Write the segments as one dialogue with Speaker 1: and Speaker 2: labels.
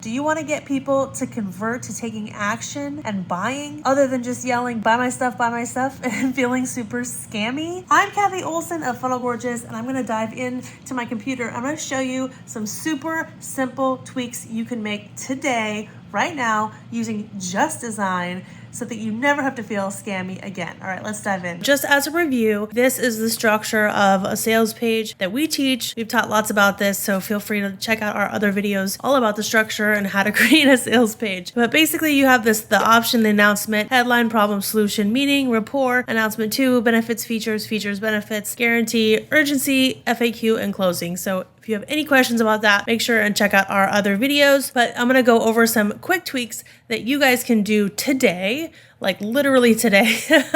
Speaker 1: Do you want to get people to convert to taking action and buying other than just yelling, buy my stuff, and feeling super scammy? I'm Kathy Olson of Funnel Gorgeous, and I'm going to dive into my computer. I'm going to show you some super simple tweaks you can make today, right now, using just design, so that you never have to feel scammy again. All right, let's dive in. Just as a review, this is the structure of a sales page that we teach. We've taught lots about this, so feel free to check out our other videos all about the structure and how to create a sales page. But basically you have the option, the announcement, headline, problem, solution, meaning, rapport, announcement 2, benefits, features, benefits, guarantee, urgency, FAQ, and closing. So if you have any questions about that, make sure and check out our other videos. But I'm going to go over some quick tweaks that you guys can do today, like literally today.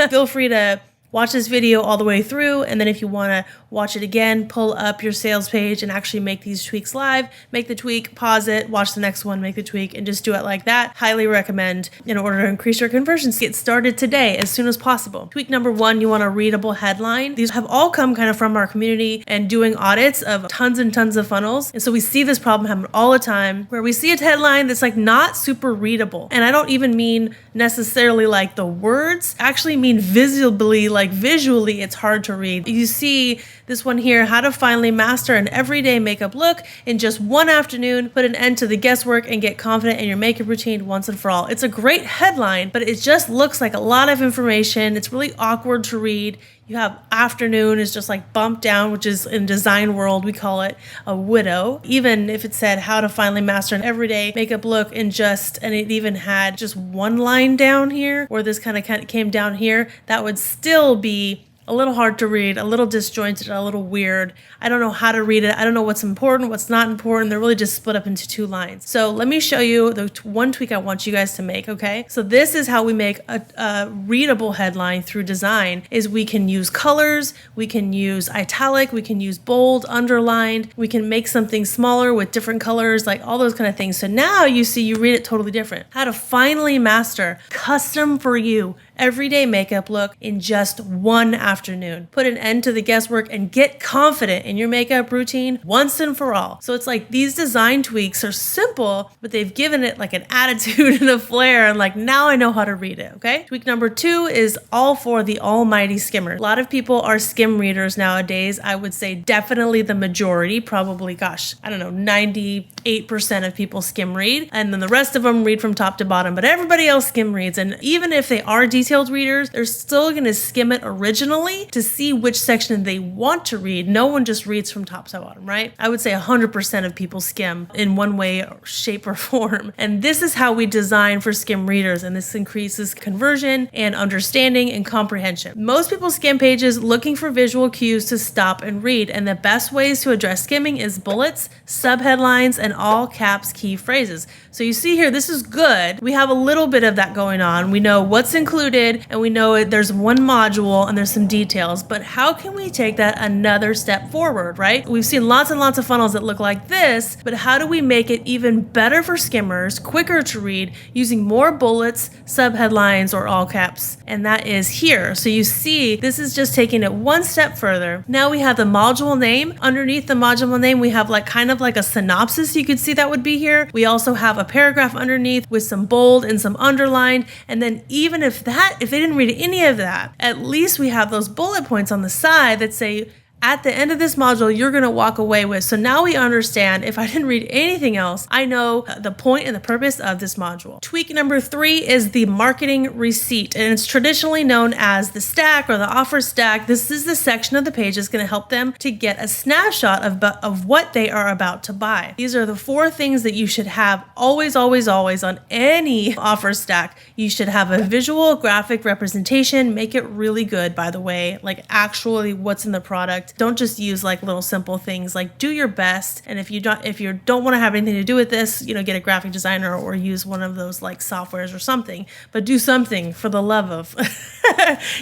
Speaker 1: Feel free to watch this video all the way through, and then if you want to watch it again, pull up your sales page and actually make these tweaks live. Make the tweak, pause it, watch the next one, make the tweak, and just do it like that. Highly recommend in order to increase your conversions. Get started today as soon as possible. Tweak number 1, you want a readable headline. These have all come kind of from our community and doing audits of tons and tons of funnels. And so we see this problem happen all the time where we see a headline that's like not super readable. And I don't even mean necessarily like the words, I actually mean visibly, like visually it's hard to read. You see this one here, how to finally master an everyday makeup look in just one afternoon, put an end to the guesswork and get confident in your makeup routine once and for all. It's a great headline, but it just looks like a lot of information. It's really awkward to read. You have afternoon is just like bumped down, which is in design world, we call it a widow. Even if it said how to finally master an everyday makeup look in just, and it even had just one line down here, or this kind of came down here, that would still be a little hard to read, a little disjointed, a little weird. I don't know how to read it. I don't know what's important, what's not important. They're really just split up into 2 lines. So let me show you the one tweak I want you guys to make, okay? So this is how we make a readable headline through design, is we can use colors, we can use italic, we can use bold, underlined, we can make something smaller with different colors, like all those kind of things. So now you see, you read it totally different. How to finally master custom for you everyday makeup look in just one afternoon. Put an end to the guesswork and get confident in your makeup routine once and for all. So it's like these design tweaks are simple, but they've given it like an attitude and a flair, and like now I know how to read it, okay? Tweak number 2 is all for the almighty skimmer. A lot of people are skim readers nowadays. I would say definitely the majority, probably, gosh, I don't know, 98% of people skim read, and then the rest of them read from top to bottom, but everybody else skim reads. And even if they are detailed readers, they're still going to skim it originally to see which section they want to read. No one just reads from top to bottom, right? I would say 100% of people skim in one way, or shape, or form. And this is how we design for skim readers, and this increases conversion and understanding and comprehension. Most people skim pages looking for visual cues to stop and read, and the best ways to address skimming is bullets, subheadlines, and all caps key phrases. So you see here, this is good. We have a little bit of that going on. We know what's included, and we know there's one module and there's some details, but how can we take that another step forward, right? We've seen lots and lots of funnels that look like this, but how do we make it even better for skimmers, quicker to read, using more bullets, subheadlines, or all caps? And that is here. So you see, this is just taking it one step further. Now we have the module name. Underneath the module name, we have like kind of like a synopsis. You could see that would be here. We also have a paragraph underneath with some bold and some underlined. And then even if they didn't read any of that, at least we have those bullet points on the side that say, at the end of this module, you're going to walk away with. So now we understand, if I didn't read anything else, I know the point and the purpose of this module. Tweak number 3 is the marketing receipt, and it's traditionally known as the stack or the offer stack. This is the section of the page that's going to help them to get a snapshot of what they are about to buy. These are the 4 things that you should have always, always, always on any offer stack. You should have a visual graphic representation. Make it really good, by the way, like actually what's in the product. Don't just use like little simple things. Like, do your best. And if you don't want to have anything to do with this, get a graphic designer or use one of those like softwares or something, but do something for the love of.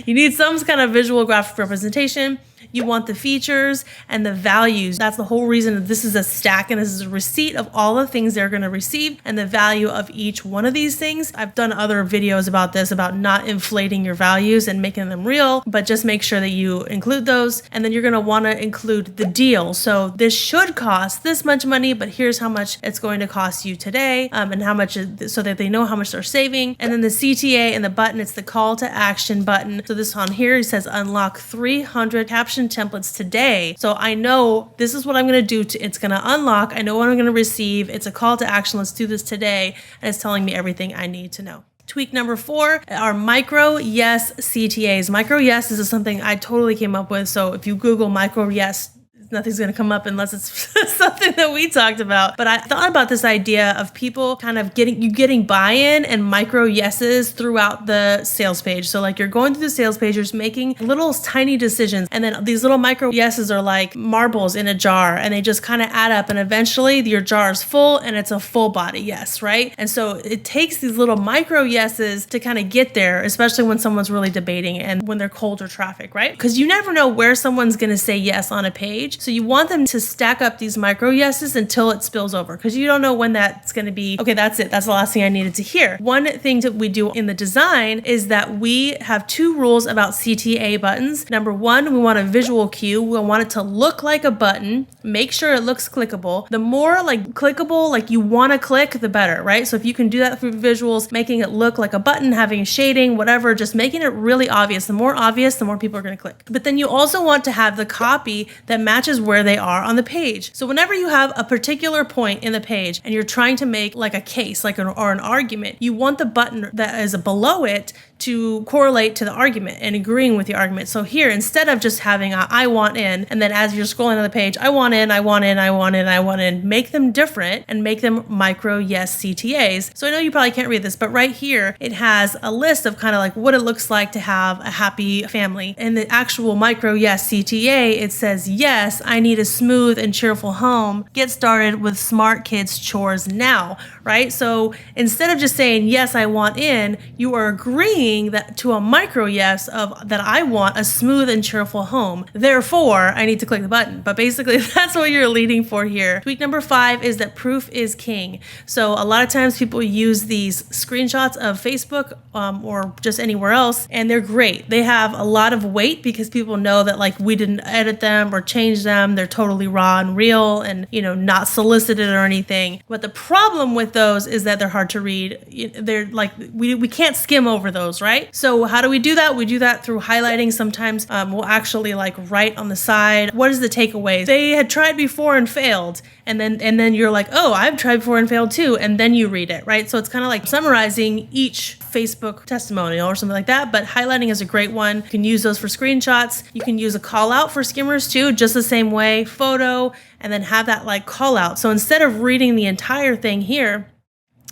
Speaker 1: You need some kind of visual graphic representation. You want the features and the values. That's the whole reason that this is a stack, and this is a receipt of all the things they're going to receive and the value of each one of these things. I've done other videos about this, about not inflating your values and making them real, but just make sure that you include those. And then you're going to want to include the deal. So this should cost this much money, but here's how much it's going to cost you today, and how much, so that they know how much they're saving. And then the CTA and the button, it's the call to action button. So this on here, it says unlock 300 caption templates today. So I know this is what I'm going to do. It's going to unlock. I know what I'm going to receive. It's a call to action. Let's do this today. And it's telling me everything I need to know. Tweak number 4 are micro yes CTAs. Micro yes is something I totally came up with. So if you Google micro yes, nothing's going to come up unless it's something that we talked about. But I thought about this idea of people kind of getting buy-in and micro yeses throughout the sales page. So like you're going through the sales page, you're making little tiny decisions. And then these little micro yeses are like marbles in a jar, and they just kind of add up. And eventually your jar is full and it's a full body yes, right? And so it takes these little micro yeses to kind of get there, especially when someone's really debating and when they're cold or traffic, right? Because you never know where someone's going to say yes on a page. So you want them to stack up these micro yeses until it spills over, because you don't know when that's going to be, okay, that's it. That's the last thing I needed to hear. One thing that we do in the design is that we have 2 rules about CTA buttons. Number 1, we want a visual cue. We want it to look like a button. Make sure it looks clickable. The more like clickable, like you want to click, the better, right? So if you can do that through visuals, making it look like a button, having shading, whatever, just making it really obvious. The more obvious, the more people are going to click. But then you also want to have the copy that matches where they are on the page. So whenever you have a particular point in the page and you're trying to make like a case, or an argument, you want the button that is below it to correlate to the argument and agreeing with the argument. So here, instead of just having a I want in, and then as you're scrolling on the page, I want in, I want in, I want in, I want in, make them different and make them micro yes CTAs. So I know you probably can't read this, but right here, it has a list of kind of like what it looks like to have a happy family. In the actual micro yes CTA, it says, yes, I need a smooth and cheerful home. Get started with smart kids chores now, right? So instead of just saying, yes, I want in, you are agreeing that to a micro yes of that I want a smooth and cheerful home. Therefore, I need to click the button. But basically, that's what you're leading for here. Tweak number 5 is that proof is king. So a lot of times people use these screenshots of Facebook or just anywhere else, and they're great. They have a lot of weight because people know that like we didn't edit them or change them. They're totally raw and real and, not solicited or anything. But the problem with those is that they're hard to read. They're like, we can't skim over those, right? So how do we do that? We do that through highlighting. Sometimes we'll actually like write on the side, what is the takeaway? They had tried before and failed. And then you're like, oh, I've tried before and failed too. And then you read it, right? So it's kind of like summarizing each Facebook testimonial or something like that. But highlighting is a great one. You can use those for screenshots. You can use a call out for skimmers too, just the same way, photo, and then have that like call out. So instead of reading the entire thing here,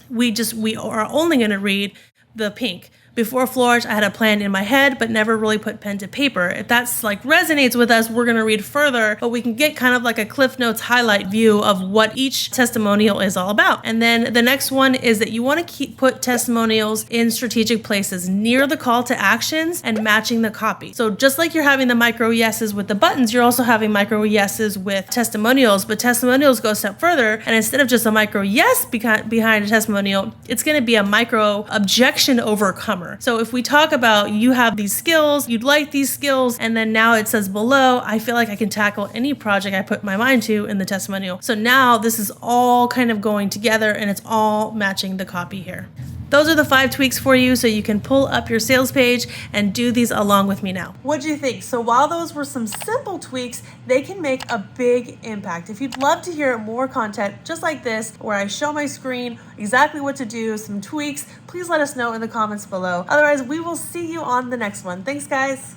Speaker 1: we are only going to read the pink. Before Flourish, I had a plan in my head, but never really put pen to paper. If that's like resonates with us, we're going to read further, but we can get kind of like a Cliff Notes highlight view of what each testimonial is all about. And then the next one is that you want to put testimonials in strategic places near the call to actions and matching the copy. So just like you're having the micro yeses with the buttons, you're also having micro yeses with testimonials, but testimonials go a step further. And instead of just a micro yes behind a testimonial, it's going to be a micro objection overcomer. So if we talk about you have these skills, you'd like these skills, and then now it says below, I feel like I can tackle any project I put my mind to in the testimonial. So now this is all kind of going together and it's all matching the copy here. Those are the 5 tweaks for you so you can pull up your sales page and do these along with me now. What do you think? So while those were some simple tweaks, they can make a big impact. If you'd love to hear more content just like this, where I show my screen exactly what to do, some tweaks, please let us know in the comments below. Otherwise, we will see you on the next one. Thanks, guys.